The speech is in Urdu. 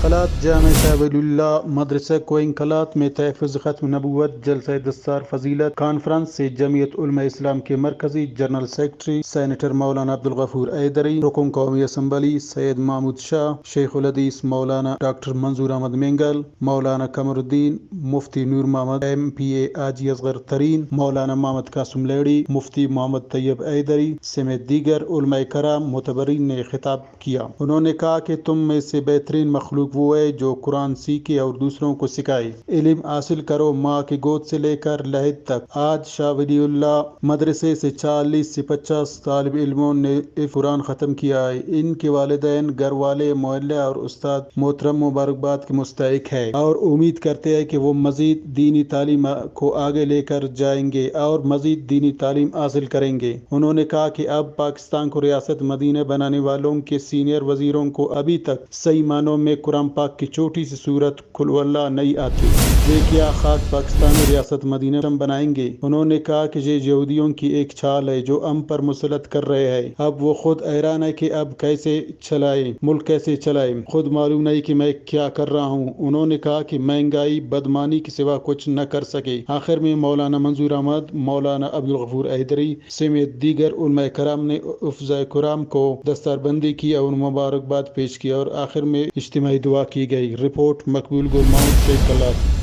کلات جامع شاہ ولی اللہ مدرسہ کوئن کلات میں تحفظ ختم نبوت جلسہ دستار فضیلت کانفرنس سے جمعیت علماء اسلام کے مرکزی جنرل سیکرٹری سینیٹر مولانا عبدالغفور ایدری، رکن قومی اسمبلی سید محمود شاہ، شیخ الحدیث مولانا ڈاکٹر منظور احمد مینگل، مولانا قمر الدین، مفتی نور محمد MPA حاجی اصغر ترین، مولانا محمد قاسم لیڑی، مفتی محمد طیب ایدری سمیت دیگر علماء کرام معتبرین نے خطاب کیا۔ انہوں نے کہا کہ تم میں سے بہترین مخلوق وہ ہے جو قرآن سیکھے اور دوسروں کو سکھائے۔ علم حاصل کرو ماں کی گود سے لے کر لحد تک۔ آج شاہ ولی اللہ مدرسے سے 40 سے 50 طالب علموں نے قرآن ختم کیا ہے۔ ان کے والدین، گھر والے، محلہ اور استاد محترم مبارکباد کے مستحق ہے اور امید کرتے ہیں کہ وہ مزید دینی تعلیم کو آگے لے کر جائیں گے اور مزید دینی تعلیم حاصل کریں گے۔ انہوں نے کہا کہ اب پاکستان کو ریاست مدینہ بنانے والوں کے سینئر وزیروں کو ابھی تک صحیح معنوں میں قرآن پاک کی چھوٹی سی سورت قل ہو اللہ نہیں آتی۔ یہ کیا خاک پاکستان میں ریاست مدینہ بنائیں گے؟ انہوں نے کہا کہ یہ یہودیوں کی ایک چال ہے جو ہم پر مسلط کر رہے ہیں۔ اب وہ خود حیران ہے کہ اب کیسے چلائیں، ملک کیسے چلائیں، خود معلوم نہیں کہ میں کیا کر رہا ہوں۔ انہوں نے کہا کہ مہنگائی بدمانی کے سوا کچھ نہ کر سکے۔ آخر میں مولانا منظور احمد، مولانا عبدالغفور ایدری سمیت دیگر علماء کرام نے حفظاء کرام کو دستار بندی کی اور مبارکباد پیش کی اور آخر میں اجتماعی دعا کی گئی۔ رپورٹ مقبول گل محمد، شیخ کلات۔